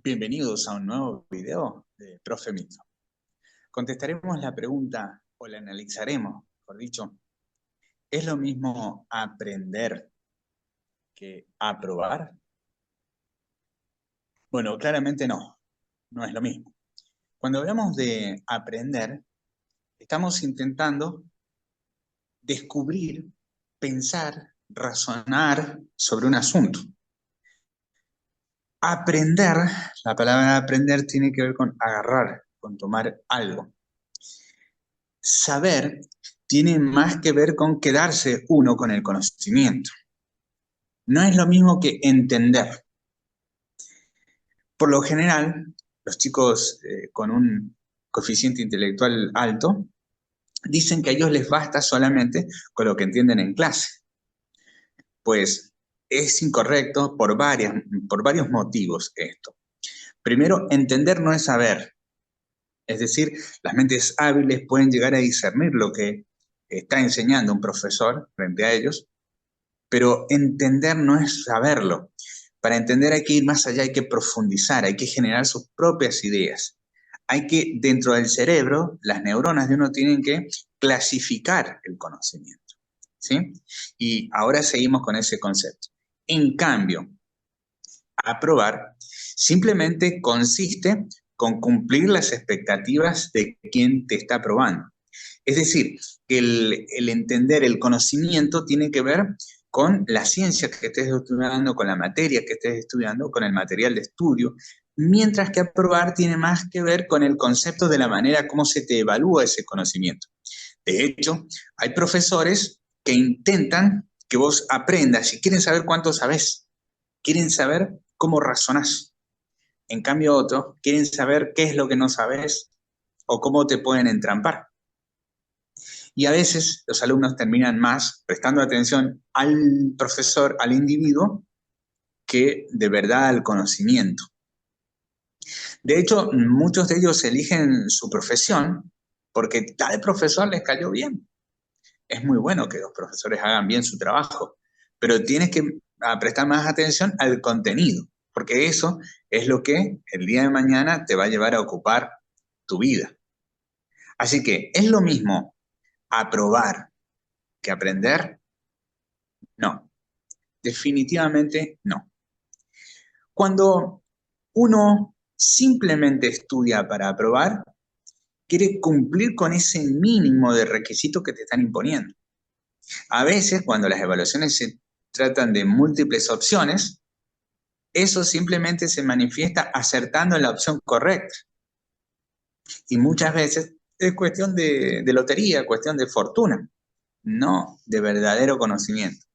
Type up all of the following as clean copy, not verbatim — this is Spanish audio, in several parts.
Bienvenidos a un nuevo video de Profe Mito. Contestaremos la pregunta, o la analizaremos, mejor dicho, ¿es lo mismo aprender que aprobar? Bueno, claramente no, no es lo mismo. Cuando hablamos de aprender, estamos intentando descubrir, pensar, razonar sobre un asunto. Aprender, la palabra aprender tiene que ver con agarrar, con tomar algo. Saber tiene más que ver con quedarse uno con el conocimiento. No es lo mismo que entender. Por lo general, los chicos con un coeficiente intelectual alto dicen que a ellos les basta solamente con lo que entienden en clase. Pues es incorrecto por varios motivos esto. Primero, entender no es saber. Es decir, las mentes hábiles pueden llegar a discernir lo que está enseñando un profesor frente a ellos, pero entender no es saberlo. Para entender hay que ir más allá, hay que profundizar, hay que generar sus propias ideas. Hay que, dentro del cerebro, las neuronas de uno tienen que clasificar el conocimiento. ¿Sí? Y ahora seguimos con ese concepto. En cambio, aprobar simplemente consiste con cumplir las expectativas de quien te está aprobando. Es decir, que el entender el conocimiento tiene que ver con la ciencia que estés estudiando, con la materia que estés estudiando, con el material de estudio, mientras que aprobar tiene más que ver con el concepto de la manera como se te evalúa ese conocimiento. De hecho, hay profesores que intentan que vos aprendas y quieren saber cuánto sabes, quieren saber cómo razonás. En cambio, otros quieren saber qué es lo que no sabes o cómo te pueden entrampar. Y a veces los alumnos terminan más prestando atención al profesor, al individuo, que de verdad al conocimiento. De hecho, muchos de ellos eligen su profesión porque tal profesor les cayó bien. Es muy bueno que los profesores hagan bien su trabajo, pero tienes que prestar más atención al contenido, porque eso es lo que el día de mañana te va a llevar a ocupar tu vida. Así que, ¿es lo mismo aprobar que aprender? No, definitivamente no. Cuando uno simplemente estudia para aprobar, quiere cumplir con ese mínimo de requisitos que te están imponiendo. A veces, cuando las evaluaciones se tratan de múltiples opciones, eso simplemente se manifiesta acertando en la opción correcta. Y muchas veces es cuestión de lotería, cuestión de fortuna, no de verdadero conocimiento.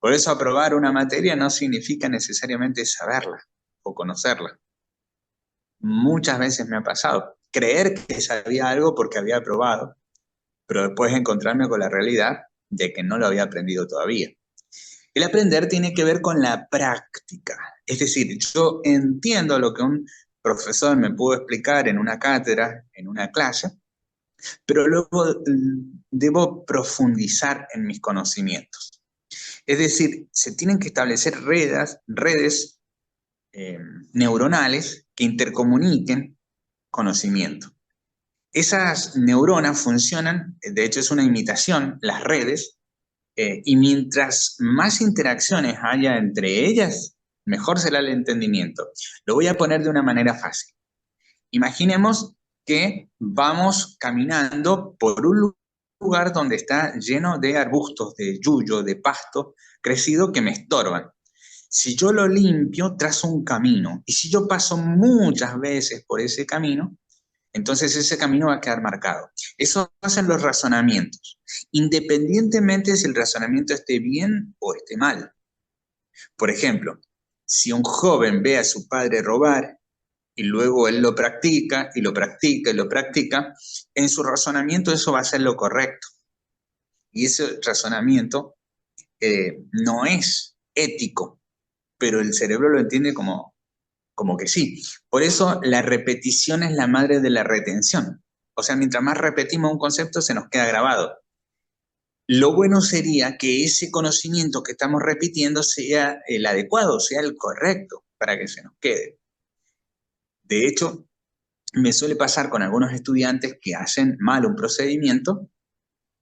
Por eso aprobar una materia no significa necesariamente saberla o conocerla. Muchas veces me ha pasado creer que sabía algo porque había aprobado, pero después encontrarme con la realidad de que no lo había aprendido todavía. El aprender tiene que ver con la práctica. Es decir, yo entiendo lo que un profesor me pudo explicar en una cátedra, en una clase, pero luego debo profundizar en mis conocimientos. Es decir, se tienen que establecer redes neuronales que intercomuniquen conocimiento. Esas neuronas funcionan, de hecho es una imitación, las redes, y mientras más interacciones haya entre ellas, mejor será el entendimiento. Lo voy a poner de una manera fácil. Imaginemos que vamos caminando por un lugar donde está lleno de arbustos, de yuyo, de pasto crecido que me estorban. Si yo lo limpio, trazo un camino. Y si yo paso muchas veces por ese camino, entonces ese camino va a quedar marcado. Eso hacen los razonamientos, independientemente si el razonamiento esté bien o esté mal. Por ejemplo, si un joven ve a su padre robar y luego él lo practica y lo practica y lo practica, en su razonamiento eso va a ser lo correcto. Y ese razonamiento no es ético, pero el cerebro lo entiende como que sí. Por eso la repetición es la madre de la retención. O sea, mientras más repetimos un concepto, se nos queda grabado. Lo bueno sería que ese conocimiento que estamos repitiendo sea el adecuado, sea el correcto para que se nos quede. De hecho, me suele pasar con algunos estudiantes que hacen mal un procedimiento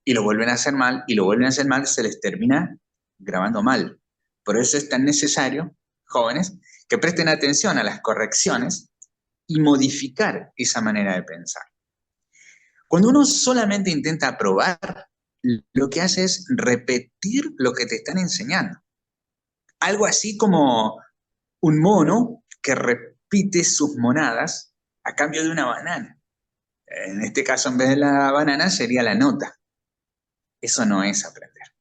y lo vuelven a hacer mal, y lo vuelven a hacer mal, se les termina grabando mal. Por eso es tan necesario, jóvenes, que presten atención a las correcciones y modificar esa manera de pensar. Cuando uno solamente intenta aprobar, lo que hace es repetir lo que te están enseñando. Algo así como un mono que repite sus monadas a cambio de una banana. En este caso, en vez de la banana, sería la nota. Eso no es aprender.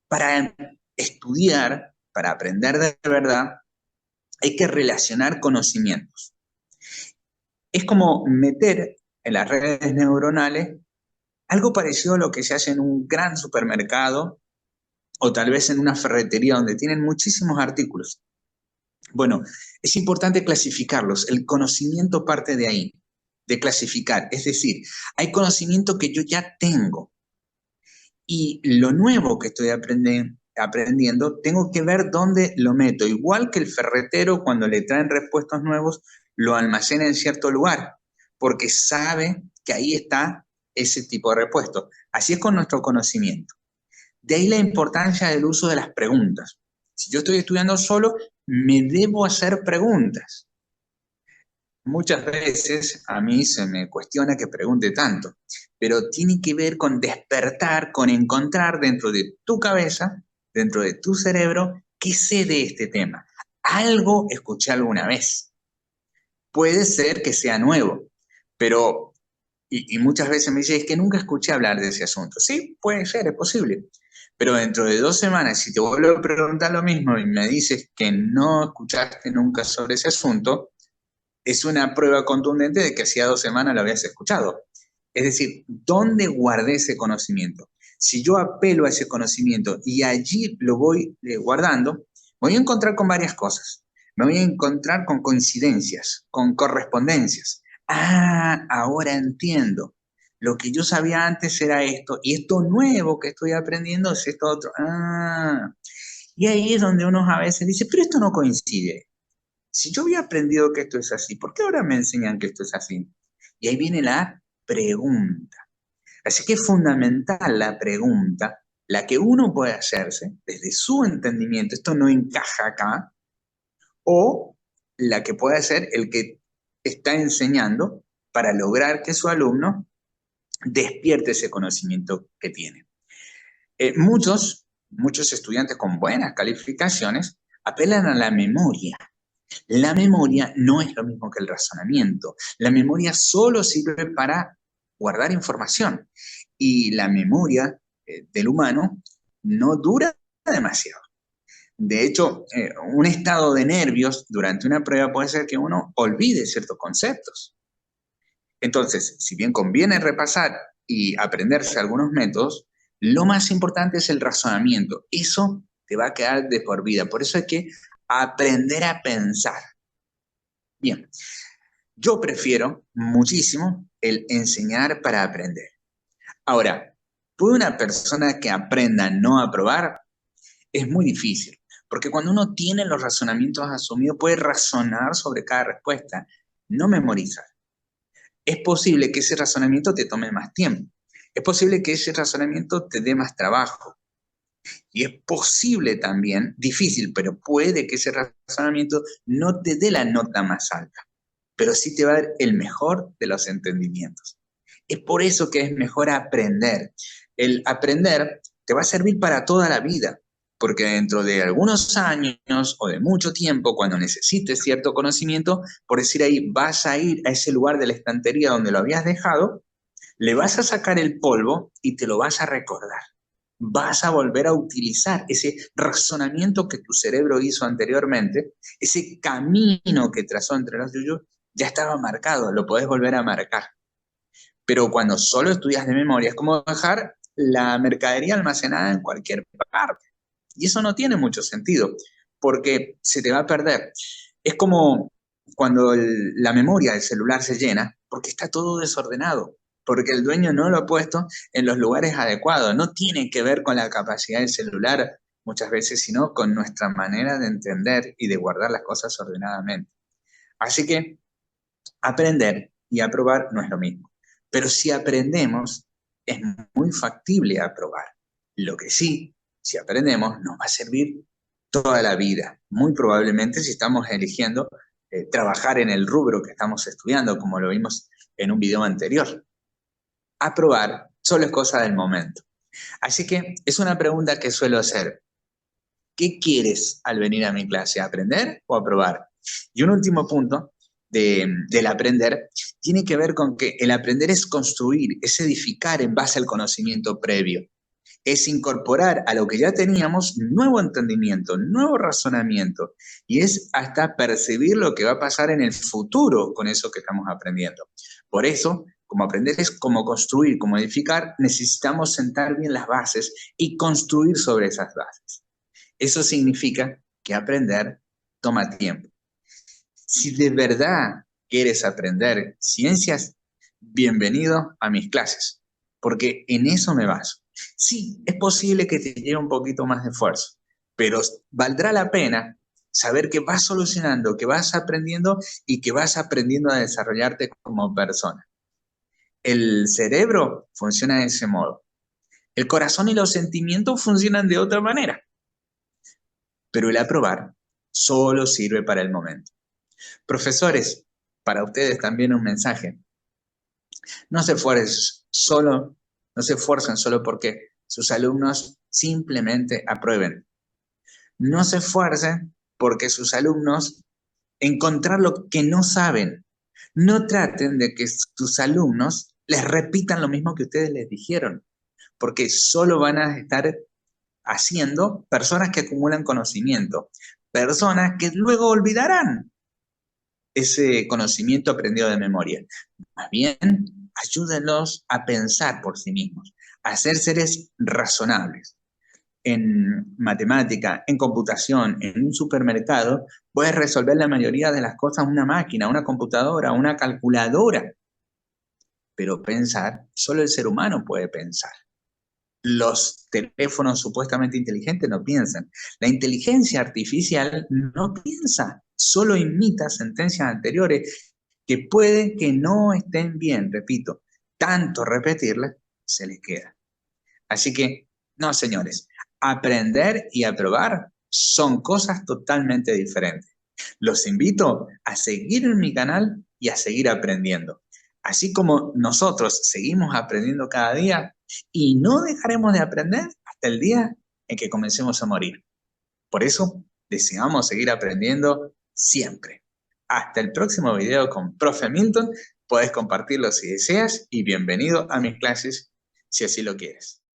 Para estudiar, para aprender de verdad, hay que relacionar conocimientos. Es como meter en las redes neuronales algo parecido a lo que se hace en un gran supermercado o tal vez en una ferretería donde tienen muchísimos artículos. Bueno, es importante clasificarlos. El conocimiento parte de ahí, de clasificar. Es decir, hay conocimiento que yo ya tengo y lo nuevo que estoy aprendiendo, tengo que ver dónde lo meto. Igual que el ferretero, cuando le traen repuestos nuevos, lo almacena en cierto lugar, porque sabe que ahí está ese tipo de repuesto. Así es con nuestro conocimiento. De ahí la importancia del uso de las preguntas. Si yo estoy estudiando solo, me debo hacer preguntas. Muchas veces a mí se me cuestiona que pregunte tanto, pero tiene que ver con despertar, con encontrar dentro de tu cabeza, dentro de tu cerebro, qué sé de este tema. Algo escuché alguna vez. Puede ser que sea nuevo, pero, y muchas veces me dice, es que nunca escuché hablar de ese asunto. Sí, puede ser, es posible. Pero dentro de 2 semanas, si te vuelvo a preguntar lo mismo y me dices que no escuchaste nunca sobre ese asunto, es una prueba contundente de que hacía 2 semanas lo habías escuchado. Es decir, ¿dónde guardé ese conocimiento? Si yo apelo a ese conocimiento y allí lo voy guardando, voy a encontrar con varias cosas. Me voy a encontrar con coincidencias, con correspondencias. Ah, ahora entiendo. Lo que yo sabía antes era esto, y esto nuevo que estoy aprendiendo es esto otro. Ah, y ahí es donde uno a veces dice, pero esto no coincide. Si yo había aprendido que esto es así, ¿por qué ahora me enseñan que esto es así? Y ahí viene la pregunta. Así que es fundamental la pregunta, la que uno puede hacerse desde su entendimiento, esto no encaja acá, o la que puede hacer el que está enseñando para lograr que su alumno despierte ese conocimiento que tiene. Muchos estudiantes con buenas calificaciones apelan a la memoria. La memoria no es lo mismo que el razonamiento. La memoria solo sirve para guardar información y la memoria del humano no dura demasiado. De hecho, un estado de nervios durante una prueba puede ser que uno olvide ciertos conceptos. Entonces, si bien conviene repasar y aprenderse algunos métodos, lo más importante es el razonamiento. Eso te va a quedar de por vida. Por eso hay que aprender a pensar. Bien, yo prefiero muchísimo el enseñar para aprender. Ahora, ¿puede una persona que aprenda no aprobar? Es muy difícil, porque cuando uno tiene los razonamientos asumidos, puede razonar sobre cada respuesta, no memorizar. Es posible que ese razonamiento te tome más tiempo. Es posible que ese razonamiento te dé más trabajo. Y es posible también, difícil, pero puede que ese razonamiento no te dé la nota más alta, pero sí te va a dar el mejor de los entendimientos. Es por eso que es mejor aprender. El aprender te va a servir para toda la vida, porque dentro de algunos años o de mucho tiempo, cuando necesites cierto conocimiento, por decir ahí, vas a ir a ese lugar de la estantería donde lo habías dejado, le vas a sacar el polvo y te lo vas a recordar. Vas a volver a utilizar ese razonamiento que tu cerebro hizo anteriormente, ese camino que trazó entre los yuyos, ya estaba marcado, lo podés volver a marcar. Pero cuando solo estudias de memoria, es como dejar la mercadería almacenada en cualquier parte. Y eso no tiene mucho sentido, porque se te va a perder. Es como cuando la memoria del celular se llena, porque está todo desordenado, porque el dueño no lo ha puesto en los lugares adecuados. No tiene que ver con la capacidad del celular muchas veces, sino con nuestra manera de entender y de guardar las cosas ordenadamente. Así que aprender y aprobar no es lo mismo. Pero si aprendemos, es muy factible aprobar. Lo que sí, si aprendemos, nos va a servir toda la vida. Muy probablemente si estamos eligiendo trabajar en el rubro que estamos estudiando, como lo vimos en un video anterior. Aprobar solo es cosa del momento. Así que es una pregunta que suelo hacer. ¿Qué quieres al venir a mi clase? ¿Aprender o aprobar? Y un último punto del aprender tiene que ver con que el aprender es construir, es edificar en base al conocimiento previo. Es incorporar a lo que ya teníamos nuevo entendimiento, nuevo razonamiento, y es hasta percibir lo que va a pasar en el futuro con eso que estamos aprendiendo. Por eso, como aprender es como construir, como edificar, necesitamos sentar bien las bases y construir sobre esas bases. Eso significa que aprender toma tiempo. Si de verdad quieres aprender ciencias, bienvenido a mis clases, porque en eso me baso. Sí, es posible que te lleve un poquito más de esfuerzo, pero valdrá la pena saber que vas solucionando, que vas aprendiendo y que vas aprendiendo a desarrollarte como persona. El cerebro funciona de ese modo. El corazón y los sentimientos funcionan de otra manera, pero el aprobar solo sirve para el momento. Profesores, para ustedes también un mensaje. No se no se esfuercen solo porque sus alumnos simplemente aprueben. No se esfuercen porque sus alumnos encontrar lo que no saben. No traten de que sus alumnos les repitan lo mismo que ustedes les dijeron, porque solo van a estar haciendo personas que acumulan conocimiento, personas que luego olvidarán ese conocimiento aprendido de memoria. Más bien, ayúdenlos a pensar por sí mismos, a ser seres razonables. En matemática, en computación, en un supermercado, puedes resolver la mayoría de las cosas una máquina, una computadora, una calculadora. Pero pensar, solo el ser humano puede pensar. Los teléfonos supuestamente inteligentes no piensan. La inteligencia artificial no piensa, solo imita sentencias anteriores que pueden que no estén bien, repito, tanto repetirlas se les queda. Así que, no, señores, aprender y aprobar son cosas totalmente diferentes. Los invito a seguir en mi canal y a seguir aprendiendo. Así como nosotros seguimos aprendiendo cada día y no dejaremos de aprender hasta el día en que comencemos a morir. Por eso, deseamos seguir aprendiendo siempre. Hasta el próximo video con Profe Milton. Puedes compartirlo si deseas y bienvenido a mis clases si así lo quieres.